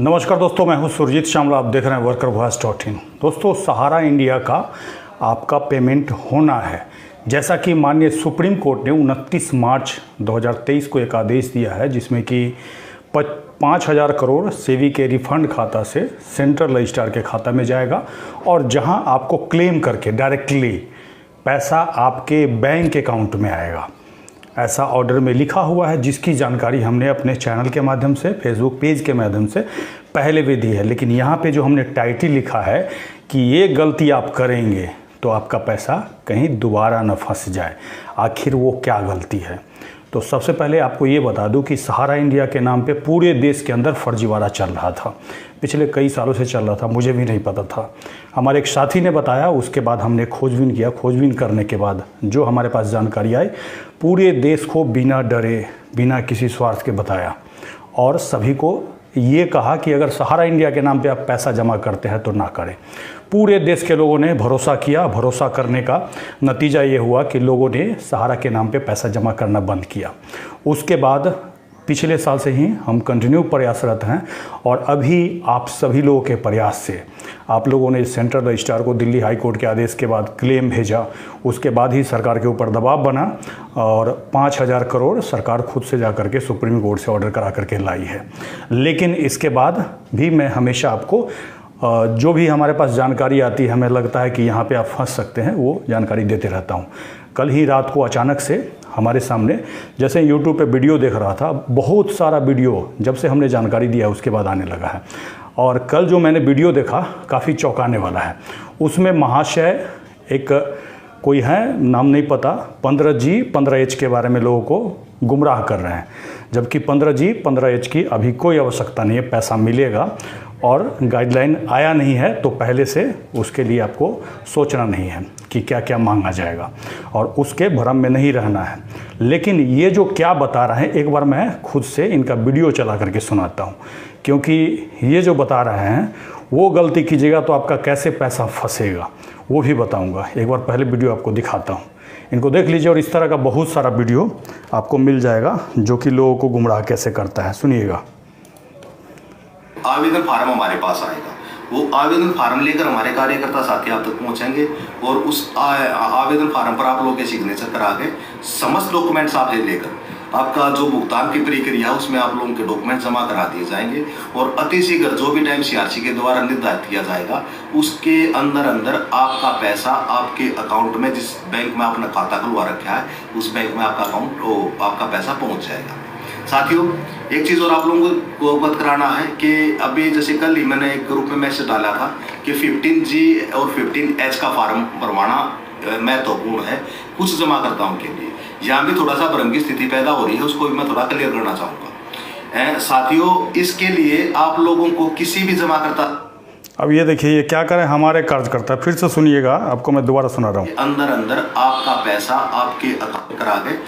नमस्कार दोस्तों, मैं हूं सुरजीत श्यामला। आप देख रहे हैं workervoice.in। दोस्तों, सहारा इंडिया का आपका पेमेंट होना है। जैसा कि माननीय सुप्रीम कोर्ट ने 29 मार्च 2023 को एक आदेश दिया है, जिसमें कि 5,000 करोड़ सेवी के रिफंड खाता से सेंट्रल रजिस्ट्रार के खाता में जाएगा और जहां आपको क्लेम करके डायरेक्टली पैसा आपके बैंक अकाउंट में आएगा। ऐसा ऑर्डर में लिखा हुआ है, जिसकी जानकारी हमने अपने चैनल के माध्यम से, फेसबुक पेज के माध्यम से पहले भी दी है। लेकिन यहाँ पे जो हमने टाइटल लिखा है कि ये गलती आप करेंगे तो आपका पैसा कहीं दोबारा न फंस जाए। आखिर वो क्या गलती है? तो सबसे पहले आपको ये बता दूं कि सहारा इंडिया के नाम पे पूरे देश के अंदर फर्जीवाड़ा चल रहा था। पिछले कई सालों से चल रहा था, मुझे भी नहीं पता था। हमारे एक साथी ने बताया, उसके बाद हमने खोजबीन किया। खोजबीन करने के बाद जो हमारे पास जानकारी आई, पूरे देश को बिना डरे, बिना किसी स्वार्थ के बताया और सभी को ये कहा कि अगर सहारा इंडिया के नाम पे आप पैसा जमा करते हैं तो ना करें। पूरे देश के लोगों ने भरोसा किया। भरोसा करने का नतीजा ये हुआ कि लोगों ने सहारा के नाम पे पैसा जमा करना बंद किया। उसके बाद पिछले साल से ही हम कंटिन्यू प्रयासरत हैं और अभी आप सभी लोगों के प्रयास से आप लोगों ने सेंट्रल रजिस्ट्रार को दिल्ली हाई कोर्ट के आदेश के बाद क्लेम भेजा। उसके बाद ही सरकार के ऊपर दबाव बना और 5,000 करोड़ सरकार खुद से जा करके सुप्रीम कोर्ट से ऑर्डर करा करके लाई है। लेकिन इसके बाद भी मैं हमेशा आपको जो भी हमारे पास जानकारी आती है, हमें लगता है कि यहाँ पे आप फंस सकते हैं, वो जानकारी देते रहता हूँ। कल ही रात को अचानक से हमारे सामने, जैसे यूट्यूब पे वीडियो देख रहा था, बहुत सारा वीडियो जब से हमने जानकारी दिया उसके बाद आने लगा है। और कल जो मैंने वीडियो देखा काफ़ी चौंकाने वाला है। उसमें महाशय एक कोई है, नाम नहीं पता, 15G 15H के बारे में लोगों को गुमराह कर रहे हैं, जबकि 15G 15H की अभी कोई आवश्यकता नहीं है। पैसा मिलेगा और गाइडलाइन आया नहीं है तो पहले से उसके लिए आपको सोचना नहीं है कि क्या क्या मांगा जाएगा और उसके भ्रम में नहीं रहना है। लेकिन ये जो क्या बता रहे हैं, एक बार मैं खुद से इनका वीडियो चला करके सुनाता हूँ, क्योंकि ये जो बता रहे हैं वो गलती कीजिएगा तो आपका कैसे पैसा फंसेगा वो भी बताऊँगा। एक बार पहले वीडियो आपको दिखाता हूँ, इनको देख लीजिए। और इस तरह का बहुत सारा वीडियो आपको मिल जाएगा जो कि लोगों को गुमराह कैसे करता है। सुनिएगा। आवेदन फार्म हमारे पास आएगा, वो आवेदन फार्म लेकर हमारे कार्यकर्ता साथी आप तक पहुंचेंगे और उस आवेदन फार्म पर आप लोगों के सिग्नेचर करा के समस्त डॉक्यूमेंट्स आप लेकर आपका जो भुगतान की प्रक्रिया है उसमें आप लोगों के डॉक्यूमेंट जमा करा दिए जाएंगे और अति शीघ्र जो भी टाइम सीआरसी के द्वारा निर्धारित किया जाएगा उसके अंदर आपका पैसा आपके अकाउंट में, जिस बैंक में आपने खाता खुलवा रखा है उस बैंक में आपका पैसा पहुंच जाएगा। साथियों, एक चीज़ और आप लोगों को अवगत कराना है कि अभी जैसे कल ही मैंने एक ग्रुप में मैसेज डाला था कि 15G और 15H का फार्म भरवाना महत्वपूर्ण है कुछ जमाकर्ताओं के लिए। यहाँ भी थोड़ा सा भ्रम की स्थिति पैदा हो रही है, उसको भी मैं थोड़ा क्लियर करना चाहूँगा। साथियों, इसके लिए आप लोगों को किसी भी जमाकर्ता, अब ये देखिए ये क्या करें, हमारे कार्यकर्ता, फिर से सुनिएगा, आपको मैं दोबारा सुना रहा हूँ। अंदर आपका पैसा आपके अकाउंट करा के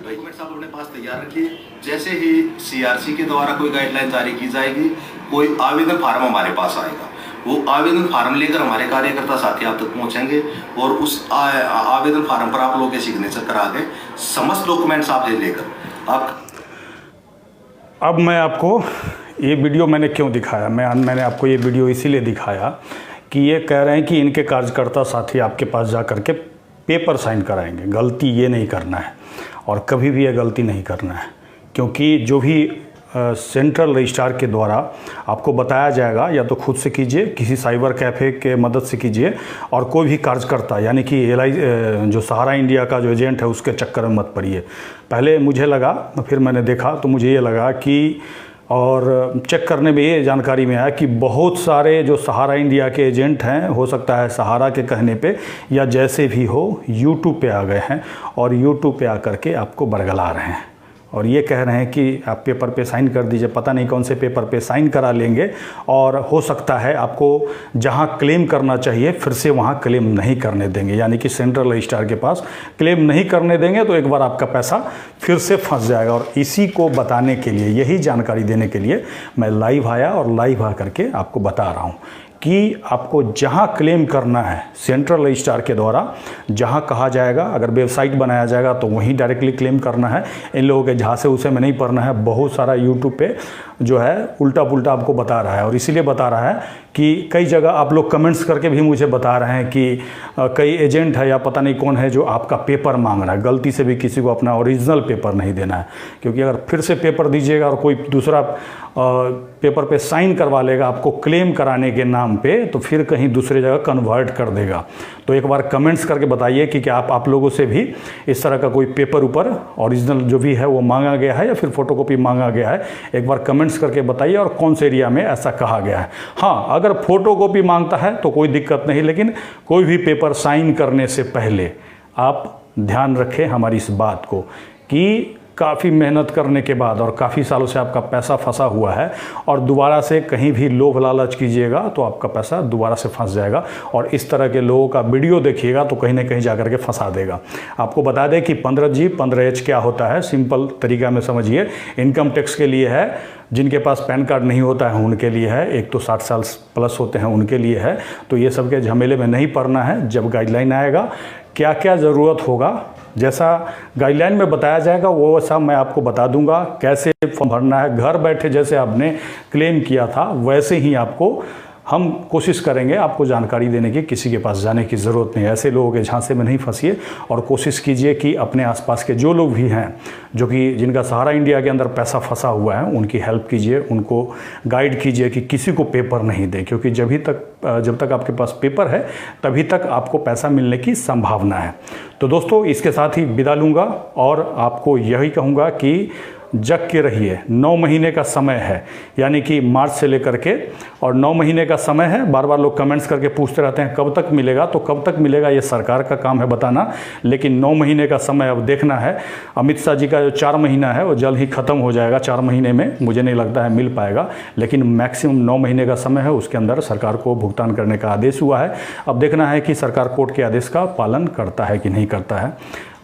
डॉक्यूमेंट्स आप अपने पास तैयार रखिए। जैसे ही सीआरसी के द्वारा कोई गाइडलाइन जारी की जाएगी, कोई आवेदन फार्म हमारे पास आएगा, वो आवेदन फार्म लेकर हमारे कार्यकर्ता साथी आप तक पहुंचेंगे और उस आवेदन फार्म पर आप लोगों के सिग्नेचर करा के समस्त डॉक्यूमेंट्स आप लेकर आप। अब मैं आपको ये वीडियो मैंने क्यों दिखाया, मैंने आपको ये वीडियो इसीलिए दिखाया कि ये कह रहे हैं कि इनके कार्यकर्ता साथी आपके पास जा करके पेपर साइन कराएंगे। गलती ये नहीं करना है और कभी भी ये गलती नहीं करना है, क्योंकि जो भी सेंट्रल रजिस्ट्रार के द्वारा आपको बताया जाएगा, या तो खुद से कीजिए, किसी साइबर कैफ़े के मदद से कीजिए, और कोई भी कार्यकर्ता यानी कि जो सहारा इंडिया का जो एजेंट है उसके चक्कर में मत पड़िए। पहले मुझे लगा, फिर मैंने देखा तो मुझे ये लगा कि, और चेक करने में ये जानकारी में आया कि बहुत सारे जो सहारा इंडिया के एजेंट हैं, हो सकता है सहारा के कहने पे या जैसे भी हो, यूट्यूब पे आ गए हैं और यूट्यूब पे आकर के आपको बरगला रहे हैं और ये कह रहे हैं कि आप पेपर पे साइन कर दीजिए। पता नहीं कौन से पेपर पे साइन करा लेंगे और हो सकता है आपको जहां क्लेम करना चाहिए फिर से वहां क्लेम नहीं करने देंगे, यानी कि सेंट्रल रजिस्ट्रार के पास क्लेम नहीं करने देंगे तो एक बार आपका पैसा फिर से फंस जाएगा। और इसी को बताने के लिए, यही जानकारी देने के लिए मैं लाइव आया और लाइव आ करके आपको बता रहा हूँ कि आपको जहां क्लेम करना है सेंट्रल रजिस्ट्रार के द्वारा, जहां कहा जाएगा, अगर वेबसाइट बनाया जाएगा तो वहीं डायरेक्टली क्लेम करना है। इन लोगों के जहाँ से उसे में नहीं पढ़ना है। बहुत सारा यूट्यूब पे जो है उल्टा पुल्टा आपको बता रहा है, और इसीलिए बता रहा है कि कई जगह आप लोग कमेंट्स करके भी मुझे बता रहे हैं कि कई एजेंट है या पता नहीं कौन है जो आपका पेपर मांग रहा है। गलती से भी किसी को अपना ओरिजिनल पेपर नहीं देना है, क्योंकि अगर फिर से पेपर दीजिएगा और कोई दूसरा पेपर पे साइन करवा लेगा आपको क्लेम कराने के नाम पे, तो फिर कहीं दूसरे जगह कन्वर्ट कर देगा। तो एक बार कमेंट्स करके बताइए कि क्या आप लोगों से भी इस तरह का कोई पेपर ऊपर ओरिजिनल जो भी है वो मांगा गया है या फिर फोटोकॉपी मांगा गया है। एक बार कमेंट्स करके बताइए और कौन से एरिया में ऐसा कहा गया है। हाँ, अगर फोटोकॉपी मांगता है तो कोई दिक्कत नहीं, लेकिन कोई भी पेपर साइन करने से पहले आप ध्यान रखें हमारी इस बात को कि काफ़ी मेहनत करने के बाद और काफ़ी सालों से आपका पैसा फंसा हुआ है, और दोबारा से कहीं भी लोभ लालच कीजिएगा तो आपका पैसा दोबारा से फंस जाएगा। और इस तरह के लोगों का वीडियो देखिएगा तो कहीं ना कहीं जाकर के फंसा देगा। आपको बता दें कि 15G 15H क्या होता है, सिंपल तरीका में समझिए। इनकम टैक्स के लिए है, जिनके पास पैन कार्ड नहीं होता है उनके लिए है, एक तो 60 साल प्लस होते हैं उनके लिए है। तो ये सब के झमेले में नहीं पड़ना है। जब गाइडलाइन आएगा क्या क्या ज़रूरत होगा, जैसा गाइडलाइन में बताया जाएगा वो सब मैं आपको बता दूंगा। कैसे फॉर्म भरना है, घर बैठे जैसे आपने क्लेम किया था वैसे ही आपको हम कोशिश करेंगे आपको जानकारी देने की। किसी के पास जाने की ज़रूरत नहीं है। ऐसे लोगों के झांसे में नहीं फंसिए, और कोशिश कीजिए कि अपने आसपास के जो लोग भी हैं जो कि जिनका सहारा इंडिया के अंदर पैसा फंसा हुआ है उनकी हेल्प कीजिए, उनको गाइड कीजिए कि किसी को पेपर नहीं दें, क्योंकि जब तक आपके पास पेपर है तभी तक आपको पैसा मिलने की संभावना है। तो दोस्तों, इसके साथ ही विदा लूँगा और आपको यही कहूँगा कि जग के रहिए। 9 महीने का समय है, यानी कि मार्च से लेकर के, और 9 महीने का समय है। बार बार लोग कमेंट्स करके पूछते रहते हैं कब तक मिलेगा, तो कब तक मिलेगा ये सरकार का काम है बताना, लेकिन 9 महीने का समय अब देखना है। अमित शाह जी का जो 4 महीना है वो जल्द ही ख़त्म हो जाएगा। 4 महीने में मुझे नहीं लगता है मिल पाएगा, लेकिन मैक्सिमम 9 महीने का समय है, उसके अंदर सरकार को भुगतान करने का आदेश हुआ है। अब देखना है कि सरकार कोर्ट के आदेश का पालन करता है कि नहीं करता है,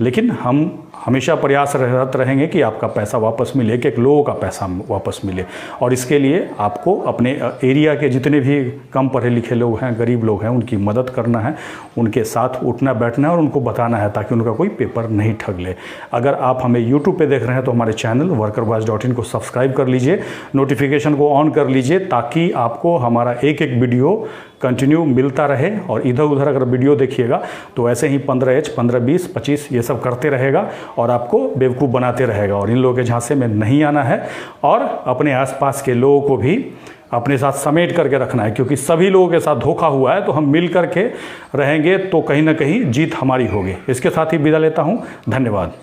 लेकिन हम हमेशा प्रयासरत रहेंगे कि आपका पैसा वापस मिले, एक लोगों का पैसा वापस मिले। और इसके लिए आपको अपने एरिया के जितने भी कम पढ़े लिखे लोग हैं, गरीब लोग हैं, उनकी मदद करना है, उनके साथ उठना बैठना है और उनको बताना है ताकि उनका कोई पेपर नहीं ठग ले। अगर आप हमें यूट्यूब पे देख रहे हैं तो हमारे चैनल workervoice.in को सब्सक्राइब कर लीजिए, नोटिफिकेशन को ऑन कर लीजिए, ताकि आपको हमारा एक एक वीडियो कंटिन्यू मिलता रहे। और इधर उधर अगर वीडियो देखिएगा तो ऐसे ही 15H 15, 20, 25 ये सब करते रहेगा और आपको बेवकूफ़ बनाते रहेगा। और इन लोगों के झांसे में नहीं आना है, और अपने आसपास के लोगों को भी अपने साथ समेट करके रखना है, क्योंकि सभी लोगों के साथ धोखा हुआ है। तो हम मिल करके रहेंगे तो कहीं ना कहीं जीत हमारी होगी। इसके साथ ही विदा लेता हूँ। धन्यवाद।